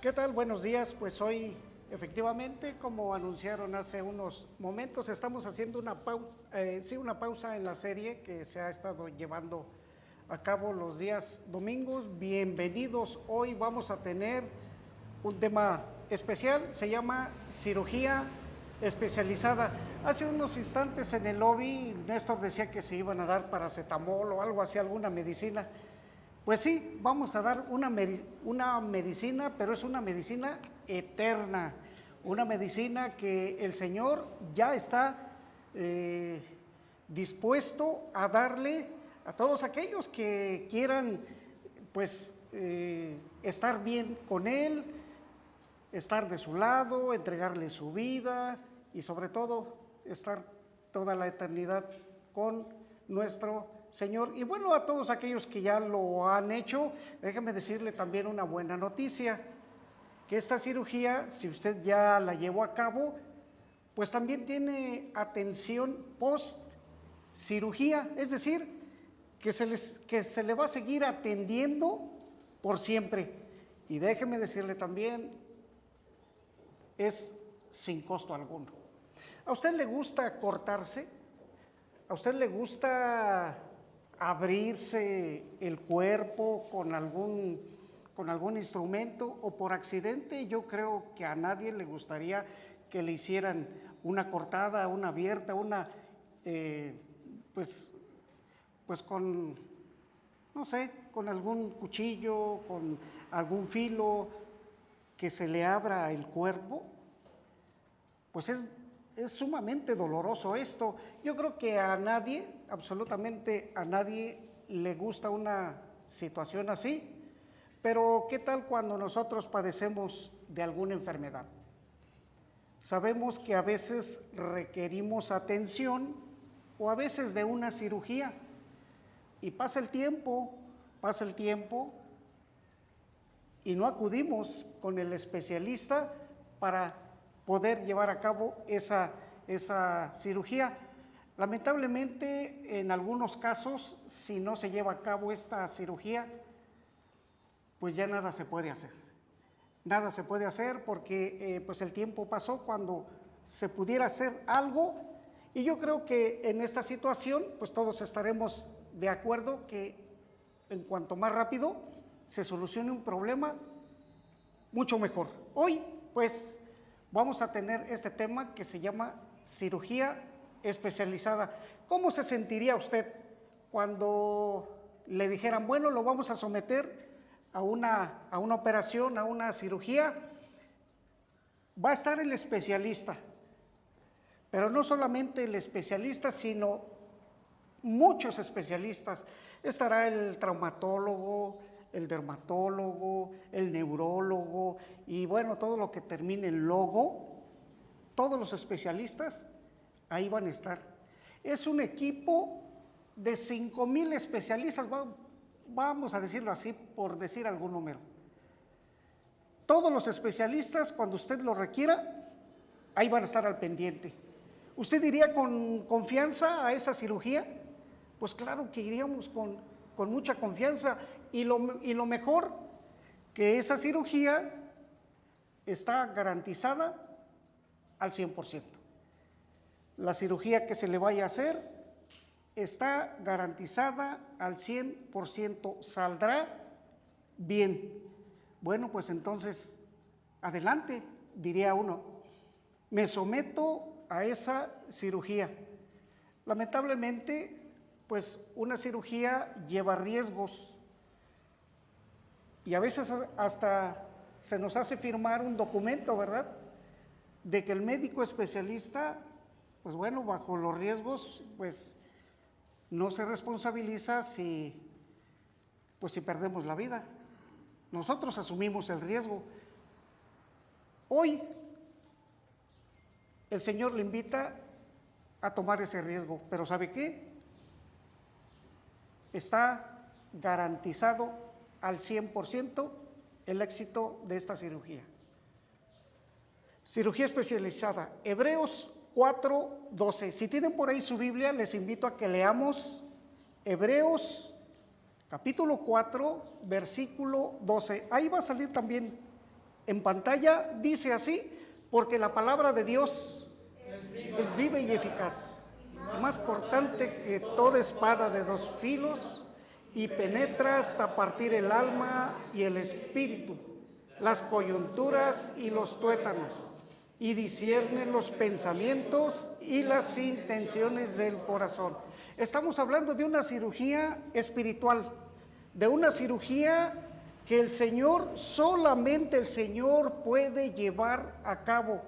¿Qué tal? Buenos días. Pues hoy, efectivamente, como anunciaron hace unos momentos, estamos haciendo una pausa en la serie que se ha estado llevando a cabo los días domingos. Bienvenidos. Hoy vamos a tener un tema especial, se llama cirugía especializada. Hace unos instantes en el lobby, Néstor decía que se iban a dar paracetamol o algo así, alguna medicina. Pues sí, vamos a dar una medicina, pero es una medicina eterna, una medicina que el Señor ya está dispuesto a darle a todos aquellos que quieran, pues, estar bien con Él, estar de su lado, entregarle su vida y sobre todo estar toda la eternidad con nuestro Señor. Y bueno, a todos aquellos que ya lo han hecho, déjeme decirle también una buena noticia, que esta cirugía, si usted ya la llevó a cabo, pues también tiene atención post cirugía, es decir, que se le va a seguir atendiendo por siempre. Y déjeme decirle también, es sin costo alguno. ¿A usted le gusta cortarse? ¿A usted le gusta abrirse el cuerpo con algún instrumento o por accidente? Yo creo que a nadie le gustaría que le hicieran una cortada, una abierta, pues con, no sé, con algún cuchillo, con algún filo, que se le abra el cuerpo. Pues es sumamente doloroso esto. Yo creo que a nadie, absolutamente a nadie, le gusta una situación así. Pero ¿qué tal cuando nosotros padecemos de alguna enfermedad? Sabemos que a veces requerimos atención o a veces de una cirugía. Y pasa el tiempo y no acudimos con el especialista para poder llevar a cabo esa cirugía. Lamentablemente, en algunos casos, si no se lleva a cabo esta cirugía, pues ya nada se puede hacer. Nada se puede hacer porque pues el tiempo pasó cuando se pudiera hacer algo, y yo creo que en esta situación pues todos estaremos de acuerdo que en cuanto más rápido se solucione un problema, mucho mejor. Hoy pues vamos a tener este tema que se llama cirugía especializada. ¿Cómo se sentiría usted cuando le dijeran, bueno, lo vamos a someter a una operación, a una cirugía? Va a estar el especialista, pero no solamente el especialista, sino muchos especialistas. Estará el traumatólogo, el dermatólogo, el neurólogo y bueno, todo lo que termine en logo, todos los especialistas ahí van a estar. Es un equipo de 5,000 especialistas, vamos a decirlo así, por decir algún número. Todos los especialistas, cuando usted lo requiera, ahí van a estar al pendiente. ¿Usted iría con confianza a esa cirugía? Pues claro que iríamos con mucha confianza, y lo mejor, que esa cirugía está garantizada al 100%. La cirugía que se le vaya a hacer está garantizada al 100%, saldrá bien. Bueno, pues entonces, adelante, diría uno, me someto a esa cirugía. Lamentablemente, pues una cirugía lleva riesgos y a veces hasta se nos hace firmar un documento, ¿verdad?, de que el médico especialista, pues bueno, bajo los riesgos, pues no se responsabiliza si perdemos la vida. Nosotros asumimos el riesgo. Hoy el Señor le invita a tomar ese riesgo, pero ¿sabe qué? Está garantizado al 100% el éxito de esta cirugía. Cirugía especializada, Hebreos 4:12. Si tienen por ahí su Biblia, les invito a que leamos Hebreos capítulo 4, versículo 12. Ahí va a salir también En pantalla dice así, porque la palabra de Dios es viva y eficaz, más cortante que toda espada de dos filos, y penetra hasta partir el alma y el espíritu, las coyunturas y los tuétanos, y discierne los pensamientos y las intenciones del corazón. Estamos hablando de una cirugía espiritual, de una cirugía que el Señor, solamente el Señor puede llevar a cabo.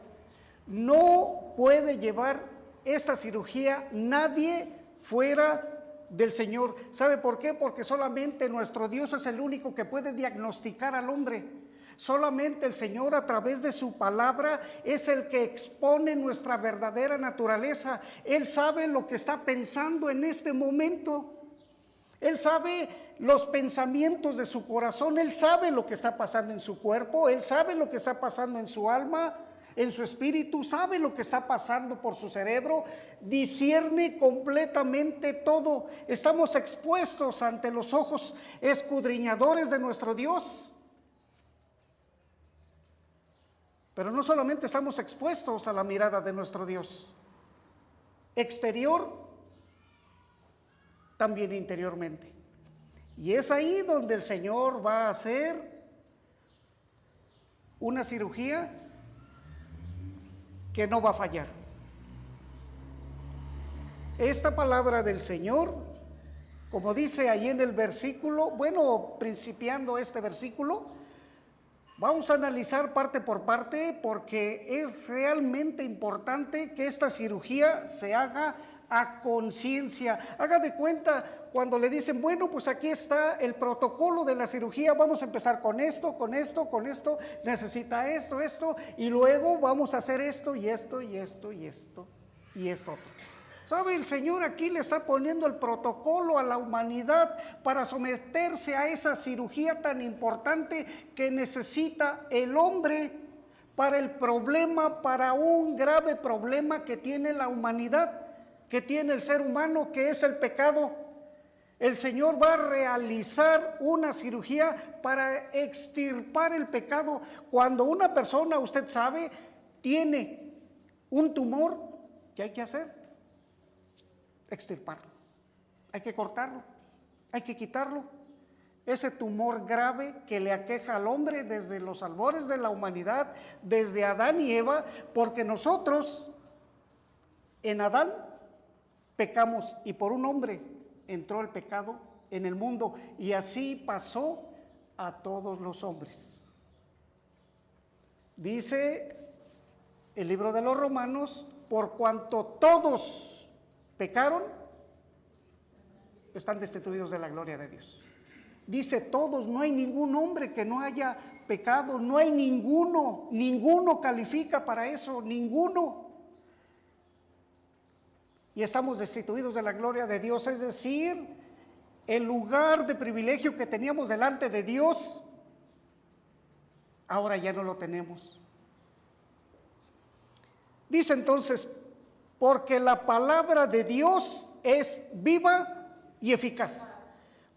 No puede llevar esta cirugía nadie fuera del Señor. ¿Sabe por qué? Porque solamente nuestro Dios es el único que puede diagnosticar al hombre. Solamente el Señor, a través de su palabra, es el que expone nuestra verdadera naturaleza. Él sabe lo que está pensando en este momento. Él sabe los pensamientos de su corazón. Él sabe lo que está pasando en su cuerpo. Él sabe lo que está pasando en su alma, en su espíritu. Sabe lo que está pasando por su cerebro. Discierne completamente todo. Estamos expuestos ante los ojos escudriñadores de nuestro Dios. Pero no solamente estamos expuestos a la mirada de nuestro Dios exterior, también interiormente. Y es ahí donde el Señor va a hacer una cirugía que no va a fallar. Esta palabra del Señor, como dice ahí en el versículo, principiando este versículo, vamos a analizar parte por parte porque es realmente importante que esta cirugía se haga a conciencia. Haga de cuenta cuando le dicen, pues aquí está el protocolo de la cirugía, vamos a empezar con esto, necesita esto, y luego vamos a hacer esto y esto y esto y esto y esto otro. ¿Sabe? El Señor aquí le está poniendo el protocolo a la humanidad para someterse a esa cirugía tan importante que necesita el hombre para el problema, para un grave problema que tiene la humanidad, que tiene el ser humano, que es el pecado. El Señor va a realizar una cirugía para extirpar el pecado. Cuando una persona, usted sabe, tiene un tumor, ¿qué hay que hacer? Extirparlo, hay que cortarlo, hay que quitarlo. Ese tumor grave que le aqueja al hombre desde los albores de la humanidad, desde Adán y Eva, porque nosotros en Adán pecamos y por un hombre entró el pecado en el mundo, y así pasó a todos los hombres. Dice el libro de los Romanos, por cuanto todos pecaron, están destituidos de la gloria de Dios. Dice todos, no hay ningún hombre que no haya pecado, no hay ninguno califica para eso, ninguno. Y estamos destituidos de la gloria de Dios, es decir, el lugar de privilegio que teníamos delante de Dios, ahora ya no lo tenemos. Dice entonces, porque la palabra de Dios es viva y eficaz.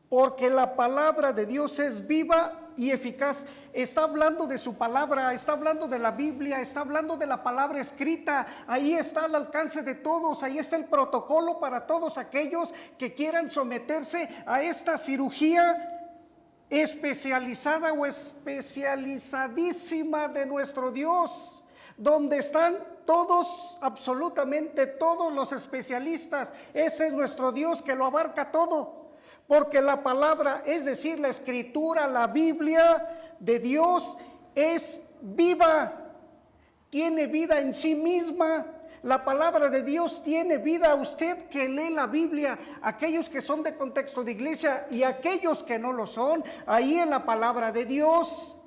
Porque la palabra de Dios es viva y eficaz. Está hablando de su palabra, está hablando de la Biblia, está hablando de la palabra escrita. Ahí está al alcance de todos, ahí está el protocolo para todos aquellos que quieran someterse a esta cirugía especializada o especializadísima de nuestro Dios, donde están todos, absolutamente todos los especialistas. Ese es nuestro Dios que lo abarca todo. Porque la palabra, es decir, la escritura, la Biblia de Dios es viva, tiene vida en sí misma. La palabra de Dios tiene vida. Usted que lee la Biblia, aquellos que son de contexto de iglesia y aquellos que no lo son, ahí en la palabra de Dios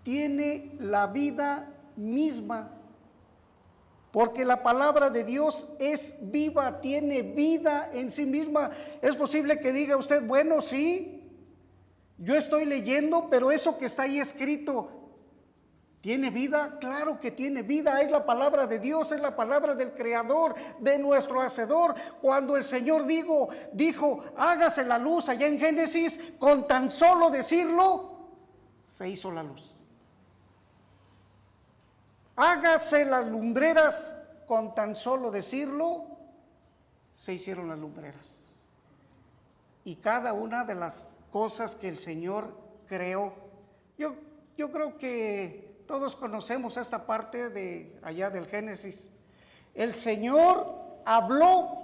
tiene la vida misma. Porque la palabra de Dios es viva, tiene vida en sí misma. Es posible que diga usted, sí, yo estoy leyendo, pero eso que está ahí escrito, ¿tiene vida? Claro que tiene vida, es la palabra de Dios, es la palabra del Creador, de nuestro Hacedor. Cuando el Señor dijo, hágase la luz allá en Génesis, con tan solo decirlo, se hizo la luz. Hágase las lumbreras, con tan solo decirlo, se hicieron las lumbreras. Y cada una de las cosas que el Señor creó, yo creo que todos conocemos esta parte de allá del Génesis. El Señor habló,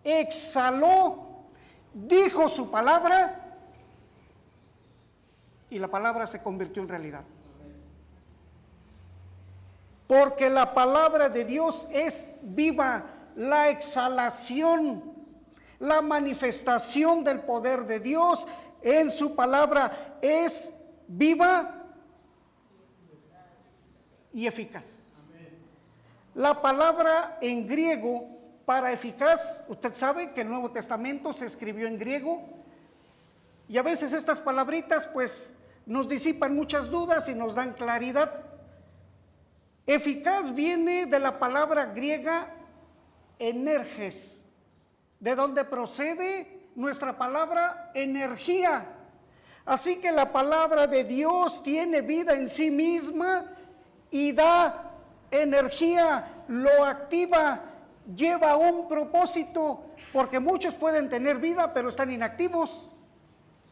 exhaló, dijo su palabra y la palabra se convirtió en realidad. Porque la palabra de Dios es viva, la exhalación, la manifestación del poder de Dios en su palabra es viva y eficaz. La palabra en griego para eficaz, usted sabe que el Nuevo Testamento se escribió en griego y a veces estas palabritas pues nos disipan muchas dudas y nos dan claridad. Eficaz viene de la palabra griega energes, de donde procede nuestra palabra energía. Así que la palabra de Dios tiene vida en sí misma y da energía, lo activa, lleva un propósito, porque muchos pueden tener vida pero están inactivos.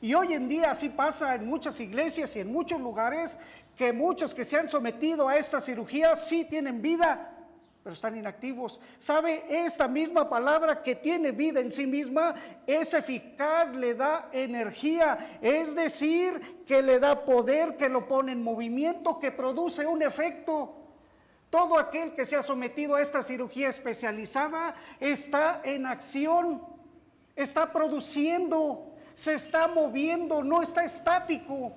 Y hoy en día así pasa en muchas iglesias y en muchos lugares, que muchos que se han sometido a esta cirugía sí tienen vida, pero están inactivos. ¿Sabe? Esta misma palabra que tiene vida en sí misma es eficaz, le da energía, es decir, que le da poder, que lo pone en movimiento, que produce un efecto. Todo aquel que se ha sometido a esta cirugía especializada está en acción, está produciendo, se está moviendo, no está estático.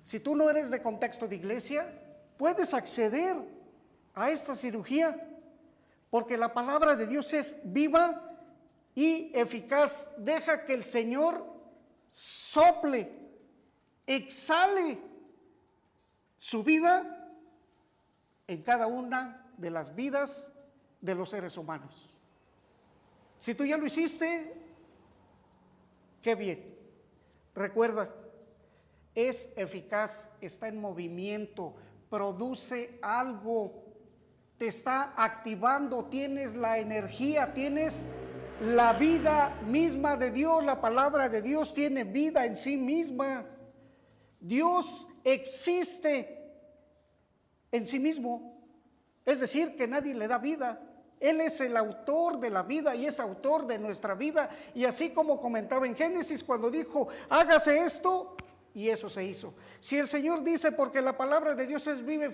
Si tú no eres de contexto de iglesia, puedes acceder a esta cirugía, porque la palabra de Dios es viva y eficaz. Deja que el Señor sople, exhale su vida en cada una de las vidas de los seres humanos. Si tú ya lo hiciste, qué bien. Recuerda, es eficaz, está en movimiento, produce algo, te está activando, tienes la energía, tienes la vida misma de Dios. La palabra de Dios tiene vida en sí misma. Dios existe en sí mismo, es decir, que nadie le da vida. Él es el autor de la vida y es autor de nuestra vida. Y así como comentaba en Génesis cuando dijo, hágase esto, y eso se hizo. Si el Señor dice, porque la palabra de Dios es viva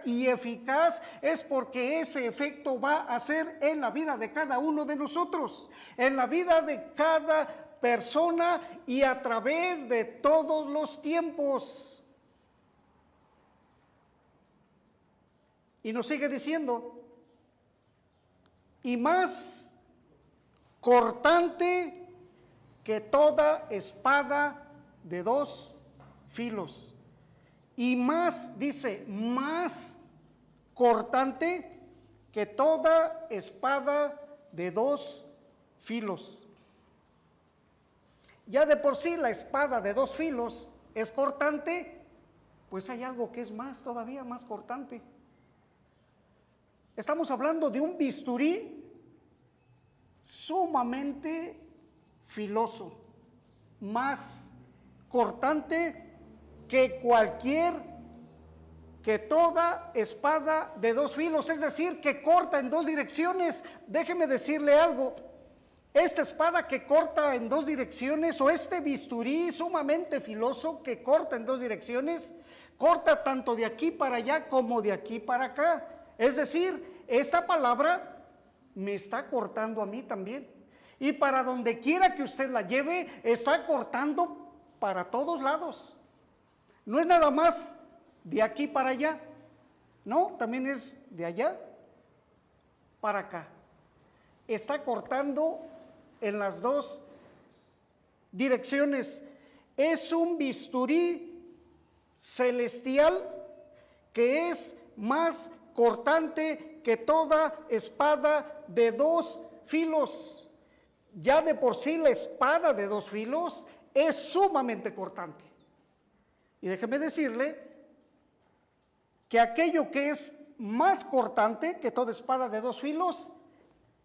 y eficaz, es porque ese efecto va a ser en la vida de cada uno de nosotros, en la vida de cada persona y a través de todos los tiempos. Y nos sigue diciendo, y más cortante que toda espada de dos filos. Y más, dice, más cortante que toda espada de dos filos. Ya de por sí la espada de dos filos es cortante, pues hay algo que es más, todavía más cortante. Estamos hablando de un bisturí sumamente filoso, más cortante que toda espada de dos filos, es decir, que corta en dos direcciones. Déjeme decirle algo, esta espada que corta en dos direcciones, o este bisturí sumamente filoso que corta en dos direcciones, corta tanto de aquí para allá como de aquí para acá. Es decir, esta palabra me está cortando a mí también. Y para donde quiera que usted la lleve, está cortando para todos lados. No es nada más de aquí para allá, no, también es de allá para acá. Está cortando en las dos direcciones. Es un bisturí celestial que es más cortante que toda espada de dos filos. Ya de por sí la espada de dos filos es sumamente cortante. Y déjeme decirle que aquello que es más cortante que toda espada de dos filos,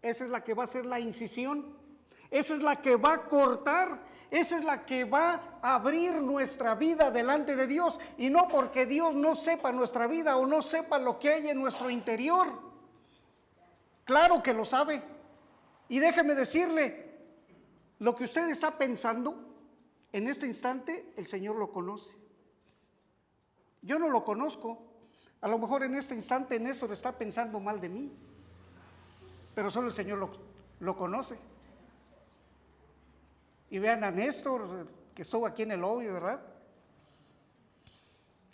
esa es la que va a ser la incisión, esa es la que va a cortar, esa es la que va a abrir nuestra vida delante de Dios, y no porque Dios no sepa nuestra vida o no sepa lo que hay en nuestro interior. Claro que lo sabe. Y déjeme decirle, lo que usted está pensando en este instante, el Señor lo conoce. Yo no lo conozco. A lo mejor en este instante Néstor está pensando mal de mí, pero solo el Señor lo conoce. Y vean a Néstor, que estuvo aquí en el lobby, ¿verdad?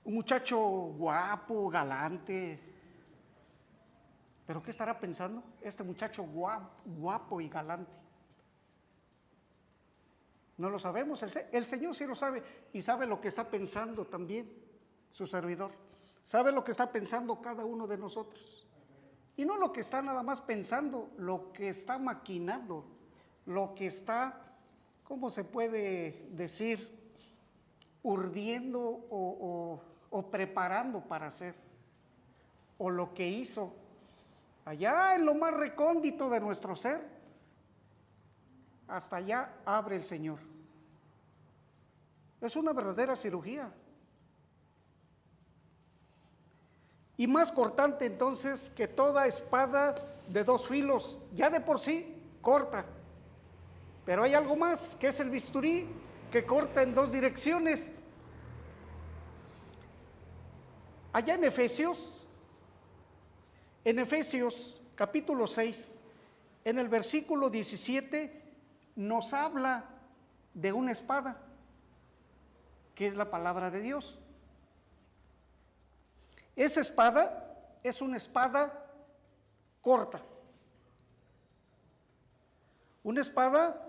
Un muchacho guapo, galante. ¿Pero qué estará pensando este muchacho guapo y galante? No lo sabemos, el Señor sí lo sabe, y sabe lo que está pensando también su servidor. Sabe lo que está pensando cada uno de nosotros. Y no lo que está nada más pensando, lo que está maquinando, lo que está, ¿cómo se puede decir? Urdiendo o preparando para hacer. O lo que hizo allá en lo más recóndito de nuestro ser. Hasta allá abre el Señor. Es una verdadera cirugía. Y más cortante entonces que toda espada de dos filos, ya de por sí corta. Pero hay algo más, que es el bisturí, que corta en dos direcciones. Allá en Efesios capítulo 6, en el versículo 17, nos habla de una espada, que es la palabra de Dios. Esa espada es una espada corta, una espada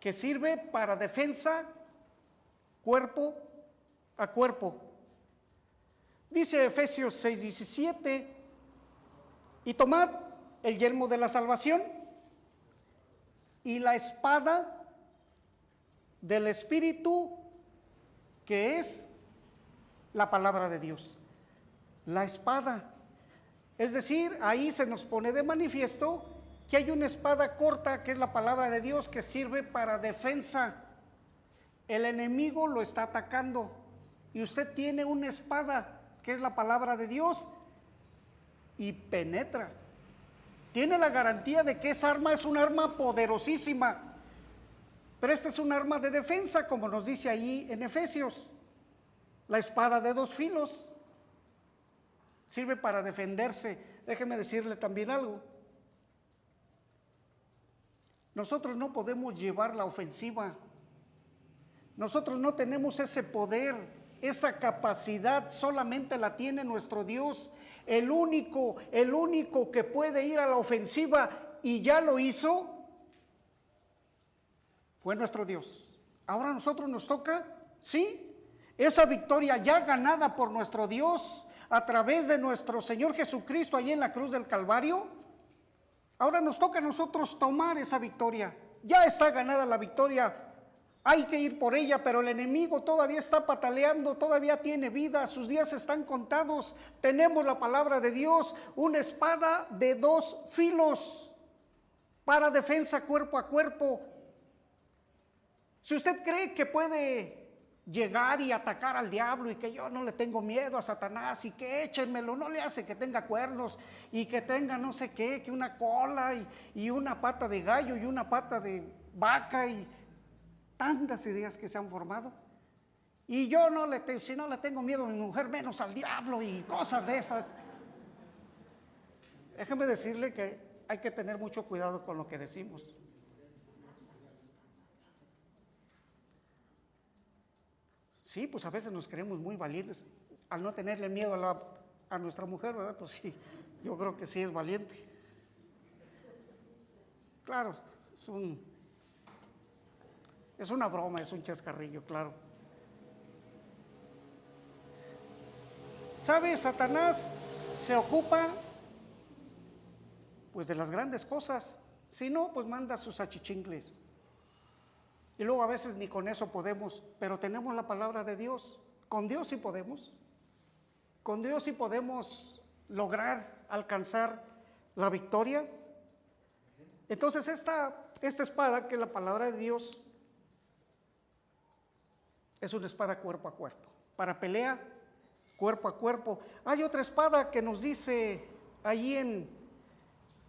que sirve para defensa cuerpo a cuerpo. Dice Efesios 6:17, y tomad el yelmo de la salvación y la espada del Espíritu, que es la palabra de Dios. La espada. Es decir, ahí se nos pone de manifiesto que hay una espada corta, que es la palabra de Dios, que sirve para defensa. El enemigo lo está atacando y usted tiene una espada, que es la palabra de Dios, y penetra. Tiene la garantía de que esa arma es un arma poderosísima, pero esta es un arma de defensa, como nos dice ahí en Efesios. La espada de dos filos sirve para defenderse. Déjeme decirle también algo. Nosotros no podemos llevar la ofensiva. Nosotros no tenemos ese poder, esa capacidad, solamente la tiene nuestro Dios. El único que puede ir a la ofensiva, y ya lo hizo, fue nuestro Dios. Ahora a nosotros nos toca, sí, esa victoria ya ganada por nuestro Dios a través de nuestro Señor Jesucristo allí en la cruz del Calvario. Ahora nos toca a nosotros tomar esa victoria. Ya está ganada la victoria, hay que ir por ella, pero el enemigo todavía está pataleando, todavía tiene vida, sus días están contados. Tenemos la palabra de Dios, una espada de dos filos para defensa cuerpo a cuerpo. Si usted cree que puede llegar y atacar al diablo, y que yo no le tengo miedo a Satanás, y que échenmelo, no le hace que tenga cuernos y que tenga no sé qué, que una cola y una pata de gallo y una pata de vaca, y tantas ideas que se han formado. Y yo si no le tengo miedo a mi mujer, menos al diablo y cosas de esas. Déjeme decirle que hay que tener mucho cuidado con lo que decimos. Sí, pues a veces nos creemos muy valientes al no tenerle miedo a nuestra mujer, ¿verdad? Pues sí, yo creo que sí es valiente. Claro, es una broma, es un chascarrillo, claro. ¿Sabe? Satanás se ocupa pues de las grandes cosas. Si no, pues manda sus achichincles. Y luego a veces ni con eso podemos, pero tenemos la palabra de Dios. Con Dios sí podemos. con Dios sí podemos lograr alcanzar la victoria. Entonces esta espada, que es la palabra de Dios, es una espada cuerpo a cuerpo, para pelea cuerpo a cuerpo. Hay otra espada que nos dice allí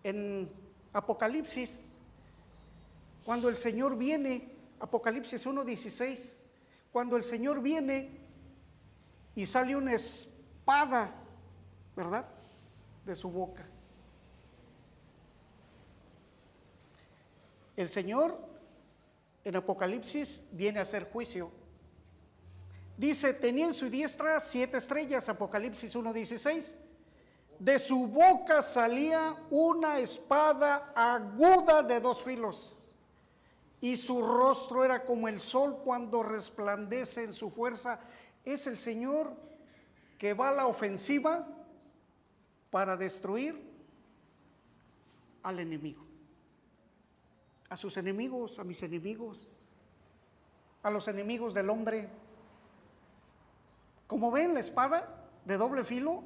en Apocalipsis, cuando el Señor viene, Apocalipsis 1:16, cuando el Señor viene y sale una espada, ¿verdad?, de su boca. El Señor en Apocalipsis viene a hacer juicio. Dice, tenía en su diestra 7 estrellas, Apocalipsis 1:16. De su boca salía una espada aguda de 2 filos, y su rostro era como el sol cuando resplandece en su fuerza. Es el Señor que va a la ofensiva para destruir al enemigo, a sus enemigos, a mis enemigos, a los enemigos del hombre. Como ven, la espada de doble filo,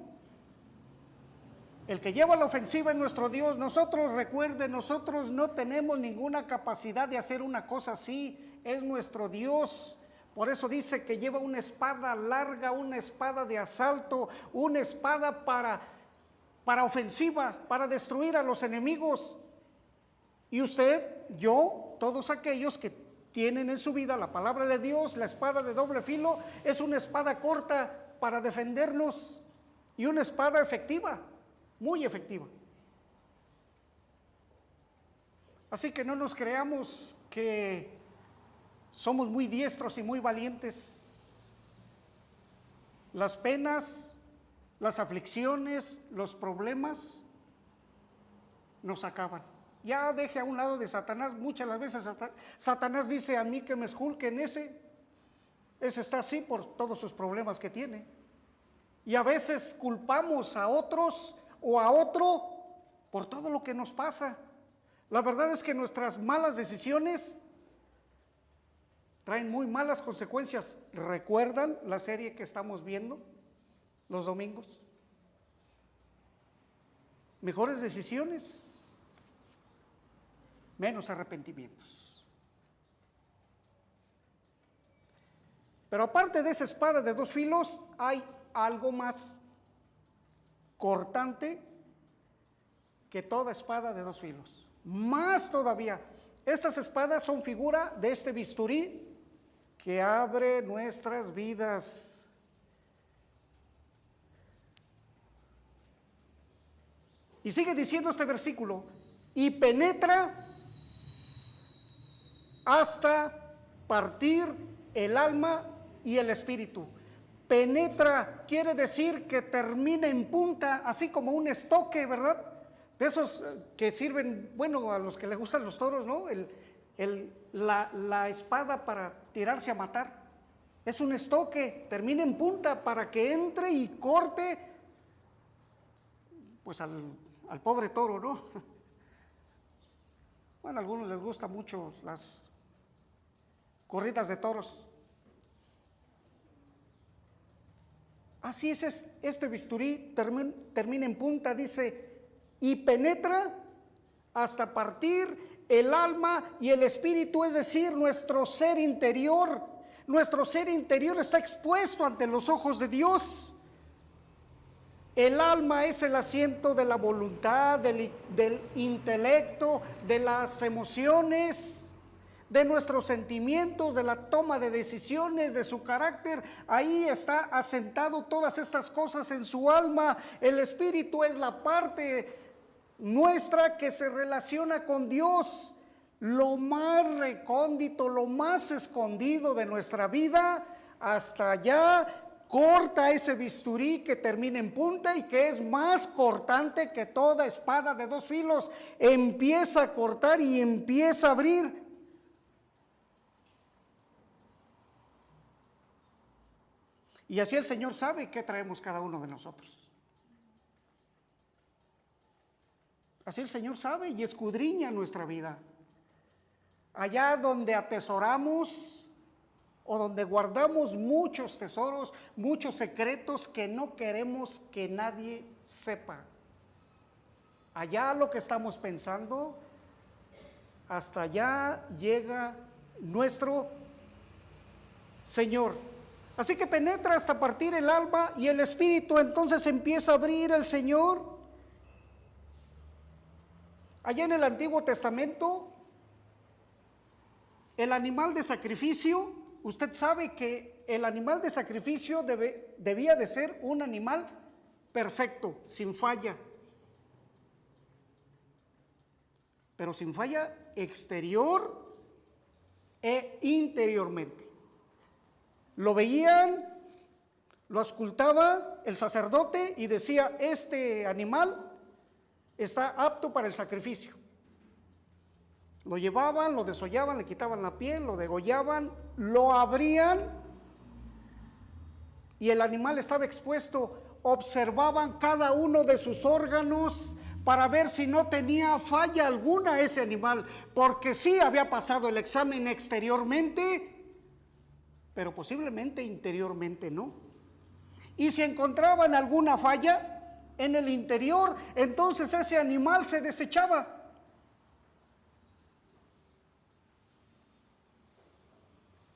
el que lleva la ofensiva es nuestro Dios. Nosotros, recuerden, nosotros no tenemos ninguna capacidad de hacer una cosa así, es nuestro Dios. Por eso dice que lleva una espada larga, una espada de asalto, una espada para ofensiva, para destruir a los enemigos. Y usted, yo, todos aquellos que tienen en su vida la palabra de Dios, la espada de doble filo, es una espada corta para defendernos y una espada efectiva, muy efectiva. Así que no nos creamos que somos muy diestros y muy valientes. Las penas, las aflicciones, los problemas nos acaban. Ya deje a un lado de Satanás. Muchas las veces Satanás dice a mí que me esculquen ese está así por todos sus problemas que tiene. Y a veces culpamos a otros o a otro por todo lo que nos pasa. La verdad es que nuestras malas decisiones traen muy malas consecuencias. ¿Recuerdan la serie que estamos viendo los domingos? Mejores decisiones, menos arrepentimientos. Pero aparte de esa espada de 2 filos, hay algo más cortante que toda espada de 2 filos. Más todavía, estas espadas son figura de este bisturí que abre nuestras vidas. Y sigue diciendo este versículo, y penetra hasta partir el alma y el espíritu. Penetra quiere decir que termina en punta, así como un estoque, ¿verdad? De esos que sirven, bueno, a los que les gustan los toros, ¿no? La espada para tirarse a matar. Es un estoque, termina en punta para que entre y corte, pues al pobre toro, ¿no? Bueno, a algunos les gustan mucho las corridas de toros. Así es, este bisturí termina en punta, dice, y penetra hasta partir el alma y el espíritu, es decir, nuestro ser interior. Nuestro ser interior está expuesto ante los ojos de Dios. El alma es el asiento de la voluntad, del intelecto, de las emociones, de nuestros sentimientos, de la toma de decisiones, de su carácter. Ahí está asentado todas estas cosas en su alma. El espíritu es la parte nuestra que se relaciona con Dios. Lo más recóndito, lo más escondido de nuestra vida, hasta allá corta ese bisturí que termina en punta y que es más cortante que toda espada de 2 filos. Empieza a cortar y empieza a abrir. Y así el Señor sabe qué traemos cada uno de nosotros. Así el Señor sabe y escudriña nuestra vida. Allá donde atesoramos o donde guardamos muchos tesoros, muchos secretos que no queremos que nadie sepa. Allá lo que estamos pensando, hasta allá llega nuestro Señor. Así que penetra hasta partir el alma y el espíritu, entonces empieza a abrir el Señor. Allá en el Antiguo Testamento, el animal de sacrificio, usted sabe que el animal de sacrificio debía de ser un animal perfecto, sin falla. Pero sin falla exterior e interiormente. Lo veían, lo auscultaba el sacerdote y decía, este animal está apto para el sacrificio. Lo llevaban, lo desollaban, le quitaban la piel, lo degollaban, lo abrían y el animal estaba expuesto. Observaban cada uno de sus órganos para ver si no tenía falla alguna ese animal, porque sí había pasado el examen exteriormente, pero posiblemente interiormente no. Y si encontraban alguna falla en el interior, entonces ese animal se desechaba.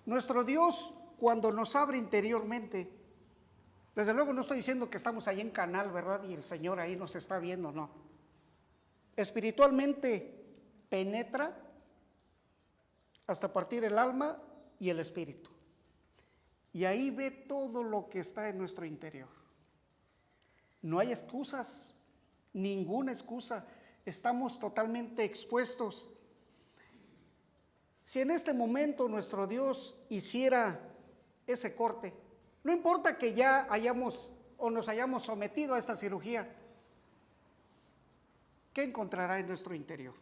Nuestro Dios, cuando nos abre interiormente, desde luego no estoy diciendo que estamos ahí en canal, ¿verdad? Y el Señor ahí nos está viendo, no. Espiritualmente penetra hasta partir el alma y el espíritu. Y ahí ve todo lo que está en nuestro interior. No hay excusas, ninguna excusa. Estamos totalmente expuestos. Si en este momento nuestro Dios hiciera ese corte, no importa que ya hayamos o nos hayamos sometido a esta cirugía, ¿qué encontrará en nuestro interior?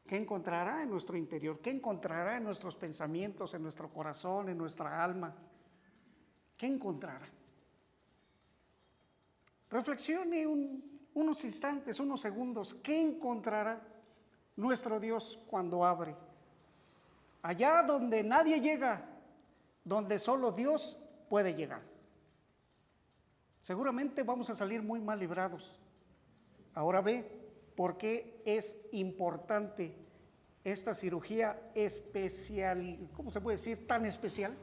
¿Qué encontrará en nuestro interior? ¿Qué encontrará en nuestros pensamientos, en nuestro corazón, en nuestra alma? ¿Qué encontrará? Reflexione unos instantes, unos segundos. ¿Qué encontrará nuestro Dios cuando abre? Allá donde nadie llega, donde solo Dios puede llegar. Seguramente vamos a salir muy mal librados. Ahora ve por qué es importante esta cirugía especial, ¿cómo se puede decir? Tan especial.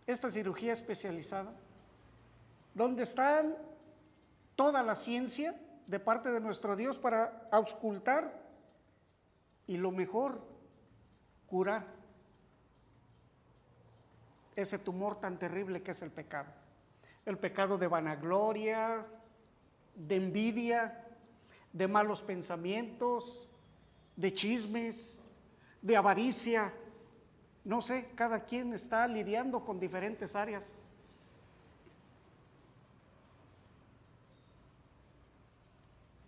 Esta cirugía especializada, donde está toda la ciencia de parte de nuestro Dios para auscultar y lo mejor, curar ese tumor tan terrible que es el pecado. El pecado de vanagloria, de envidia, de malos pensamientos, de chismes, de avaricia. No sé, cada quien está lidiando con diferentes áreas.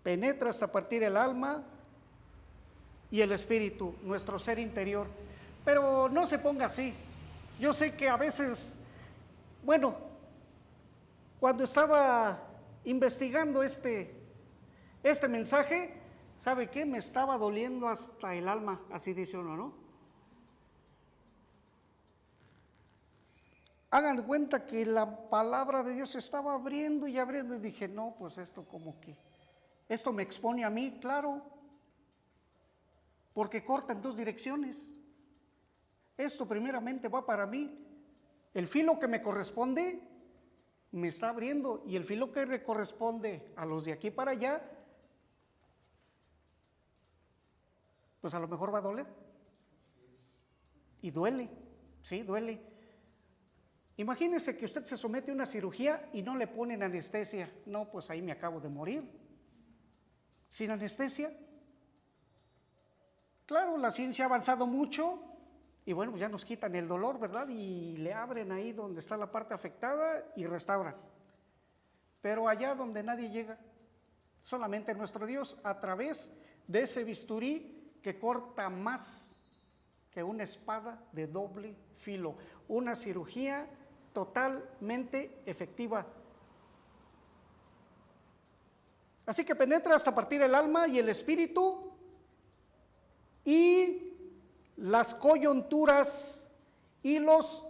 Penetra hasta partir el alma y el espíritu, nuestro ser interior. Pero no se ponga así. Yo sé que a veces, bueno, cuando estaba investigando este mensaje, ¿sabe qué? Me estaba doliendo hasta el alma, así dice uno, ¿no? Hagan de cuenta que la palabra de Dios se estaba abriendo y abriendo y dije, no, pues esto como que, esto me expone a mí, claro, porque corta en dos direcciones. Esto primeramente va para mí. El filo que me corresponde me está abriendo y el filo que le corresponde a los de aquí para allá, pues a lo mejor va a doler. Y duele, sí, duele. Imagínese que usted se somete a una cirugía y no le ponen anestesia. No, pues ahí me acabo de morir. Sin anestesia. Claro, la ciencia ha avanzado mucho y bueno, pues ya nos quitan el dolor, ¿verdad? Y le abren ahí donde está la parte afectada y restauran. Pero allá donde nadie llega, solamente nuestro Dios, a través de ese bisturí que corta más que una espada de doble filo. Una cirugía totalmente efectiva. Así que penetra hasta partir el alma y el espíritu y las coyunturas y los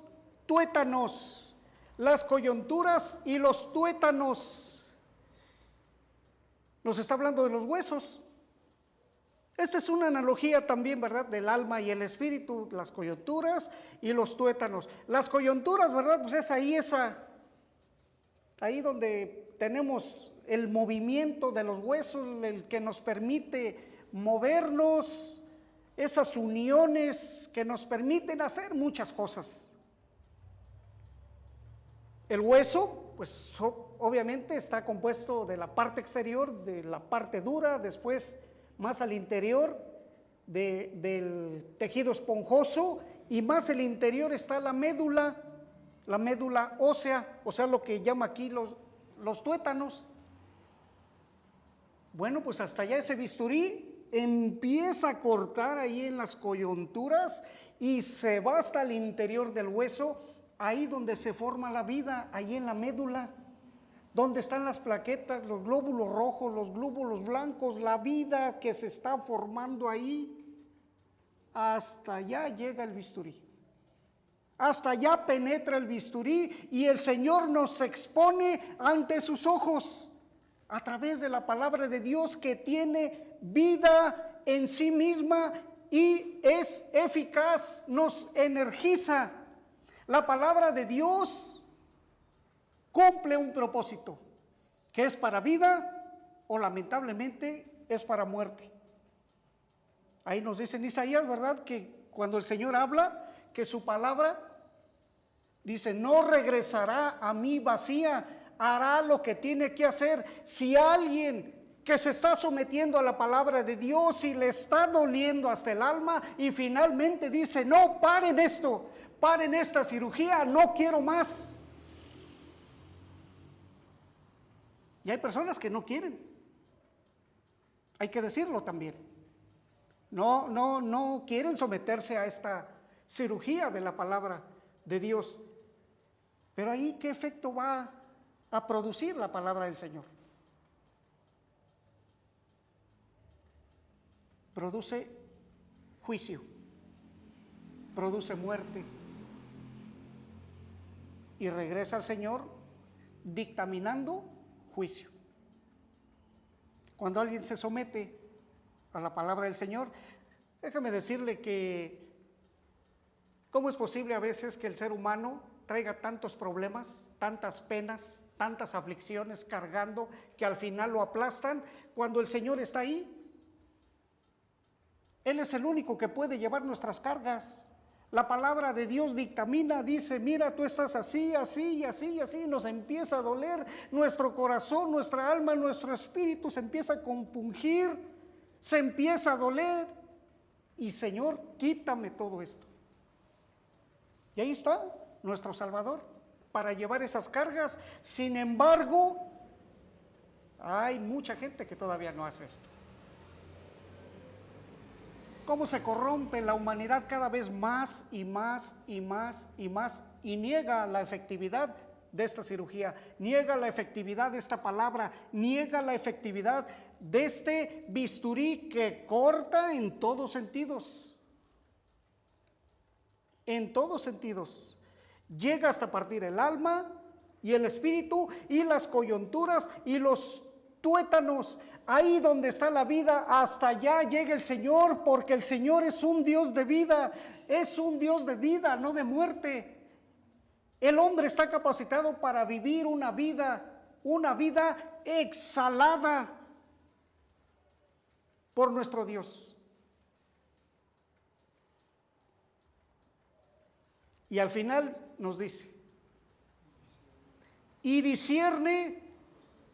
tuétanos. Las coyunturas y los tuétanos. Nos está hablando de los huesos. Esta es una analogía también, ¿verdad? Del alma y el espíritu, las coyunturas y los tuétanos. Las coyunturas, ¿verdad? Pues es ahí donde tenemos el movimiento de los huesos, el que nos permite movernos, esas uniones que nos permiten hacer muchas cosas. El hueso, pues obviamente está compuesto de la parte exterior, de la parte dura, después más al interior del tejido esponjoso, y más el interior está la médula ósea, o sea, lo que llama aquí los tuétanos. Bueno, pues hasta allá ese bisturí empieza a cortar ahí en las coyunturas y se va hasta el interior del hueso, ahí donde se forma la vida, ahí en la médula, donde están las plaquetas, los glóbulos rojos, los glóbulos blancos, la vida que se está formando ahí. Hasta allá llega el bisturí. Hasta allá penetra el bisturí y el Señor nos expone ante sus ojos a través de la palabra de Dios, que tiene vida en sí misma y es eficaz, nos energiza. La palabra de Dios cumple un propósito, que es para vida o lamentablemente es para muerte. Ahí nos dice en Isaías, ¿verdad?, que cuando el Señor habla, que su palabra, dice, no regresará a mí vacía, hará lo que tiene que hacer. Si alguien que se está sometiendo a la palabra de Dios y le está doliendo hasta el alma y finalmente dice, no, paren esto, paren esta cirugía, no quiero más. Y hay personas que no quieren, hay que decirlo también. No quieren someterse a esta cirugía de la palabra de Dios. Pero ahí, ¿qué efecto va a producir la palabra del Señor? Produce juicio, produce muerte, y regresa al Señor dictaminando juicio. Cuando alguien se somete a la palabra del Señor, déjame decirle que ¿cómo es posible a veces que el ser humano traiga tantos problemas, tantas penas, tantas aflicciones cargando, que al final lo aplastan, cuando el Señor está ahí? Él es el único que puede llevar nuestras cargas. La palabra de Dios dictamina, dice, mira, tú estás así, así y así y así. Nos empieza a doler nuestro corazón, nuestra alma, nuestro espíritu se empieza a compungir, se empieza a doler. Y Señor, quítame todo esto. Y ahí está nuestro Salvador para llevar esas cargas. Sin embargo, hay mucha gente que todavía no hace esto. Cómo se corrompe la humanidad cada vez más y más y más y más, y niega la efectividad de esta cirugía, niega la efectividad de esta palabra, niega la efectividad de este bisturí que corta en todos sentidos. En todos sentidos. Llega hasta partir el alma y el espíritu y las coyunturas y los tuétanos. Ahí donde está la vida, hasta allá llega el Señor, porque el Señor es un Dios de vida, es un Dios de vida, no de muerte. El hombre está capacitado para vivir una vida exhalada por nuestro Dios. Y al final nos dice, y discierne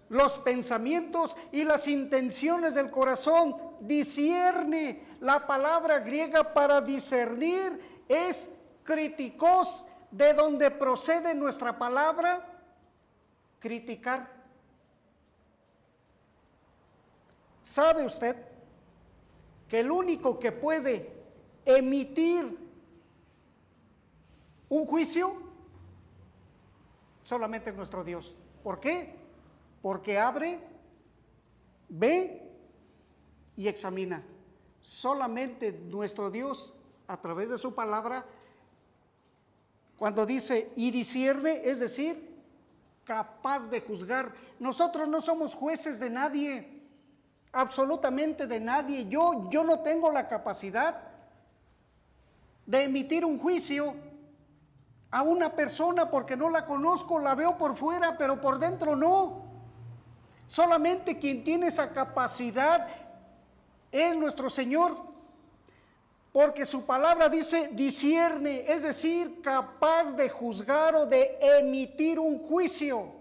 los pensamientos y las intenciones del corazón. Discierne, la palabra griega para discernir es kritikos, de donde procede nuestra palabra criticar. ¿Sabe usted que el único que puede emitir un juicio solamente es nuestro Dios? ¿Por qué? Porque abre, ve y examina. Solamente nuestro Dios a través de su palabra, cuando dice y discierne, es decir, capaz de juzgar. Nosotros no somos jueces de nadie, absolutamente de nadie. Yo no tengo la capacidad de emitir un juicio a una persona porque no la conozco, la veo por fuera, pero por dentro no. Solamente quien tiene esa capacidad es nuestro Señor, porque su palabra dice discierne, es decir, capaz de juzgar o de emitir un juicio.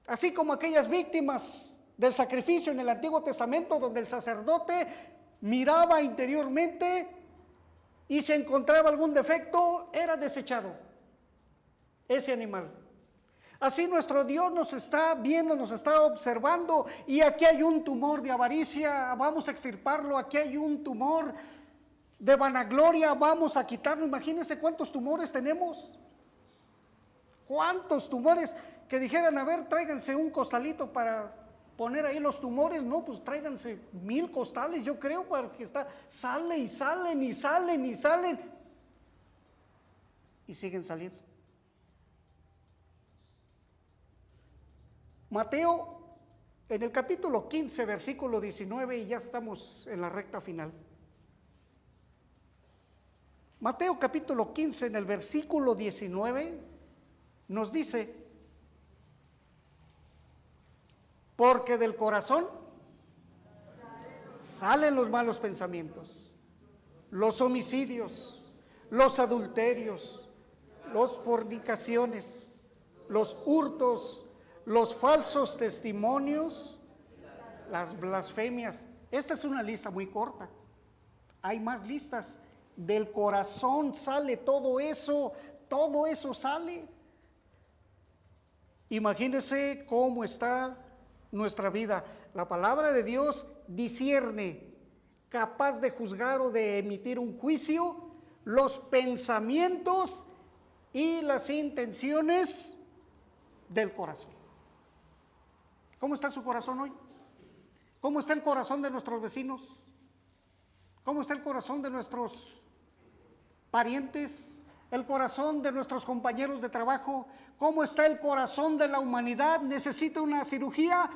Así como aquellas víctimas del sacrificio en el Antiguo Testamento, donde el sacerdote miraba interiormente y se encontraba algún defecto, era desechado ese animal. Así nuestro Dios nos está viendo, nos está observando, y aquí hay un tumor de avaricia, vamos a extirparlo. Aquí hay un tumor de vanagloria, vamos a quitarlo. Imagínense cuántos tumores tenemos. ¿Cuántos tumores? Que dijeran, a ver, tráiganse un costalito para poner ahí los tumores. No, pues tráiganse 1000 costales, yo creo, porque sale y salen y salen y salen. Y siguen saliendo. Mateo, en el capítulo 15, versículo 19, y ya estamos en la recta final. Mateo capítulo 15, en el versículo 19, nos dice, porque del corazón salen los malos pensamientos, los homicidios, los adulterios, las fornicaciones, los hurtos, los falsos testimonios, las blasfemias. Esta es una lista muy corta. Hay más listas. Del corazón sale todo eso sale. Imagínense cómo está nuestra vida. La palabra de Dios discierne, capaz de juzgar o de emitir un juicio, los pensamientos y las intenciones del corazón. ¿Cómo está su corazón hoy? ¿Cómo está el corazón de nuestros vecinos? ¿Cómo está el corazón de nuestros parientes? ¿El corazón de nuestros compañeros de trabajo? ¿Cómo está el corazón de la humanidad? ¿Necesita una cirugía?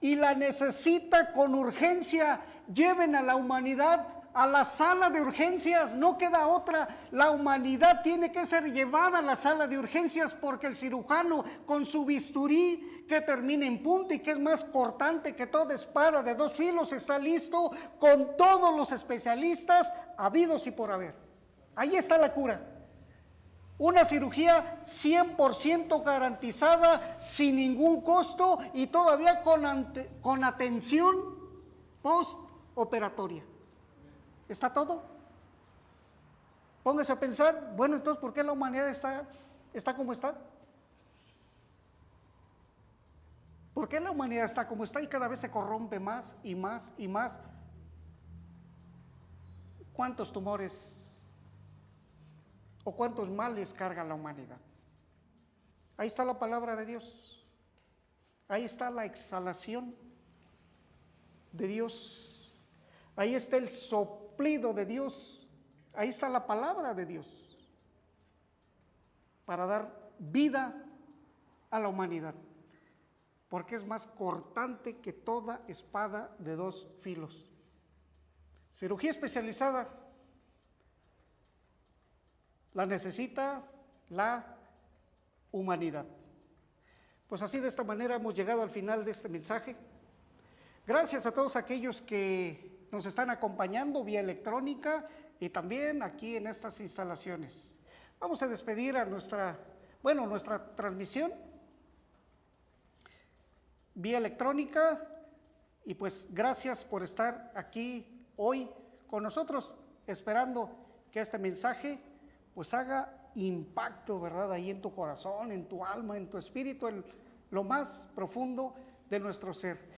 Y la necesita con urgencia. Lleven a la humanidad a la sala de urgencias, no queda otra. La humanidad tiene que ser llevada a la sala de urgencias, porque el cirujano con su bisturí que termina en punta y que es más cortante que toda espada de 2 filos está listo con todos los especialistas habidos y por haber. Ahí está la cura. Una cirugía 100% garantizada, sin ningún costo y todavía con atención postoperatoria. ¿Está todo? Póngase a pensar, bueno, entonces, ¿por qué la humanidad está como está? ¿Por qué la humanidad está como está y cada vez se corrompe más y más y más? ¿Cuántos tumores o cuántos males carga la humanidad? Ahí está la palabra de Dios. Ahí está la exhalación de Dios. Ahí está el soplido de Dios. Ahí está la palabra de Dios para dar vida a la humanidad, porque es más cortante que toda espada de 2 filos. Cirugía especializada la necesita la humanidad. Pues así, de esta manera hemos llegado al final de este mensaje. Gracias a todos aquellos que nos están acompañando vía electrónica y también aquí en estas instalaciones. Vamos a despedir a nuestra transmisión vía electrónica, y pues gracias por estar aquí hoy con nosotros, esperando que este mensaje pues haga impacto, ¿verdad? Ahí en tu corazón, en tu alma, en tu espíritu, en lo más profundo de nuestro ser.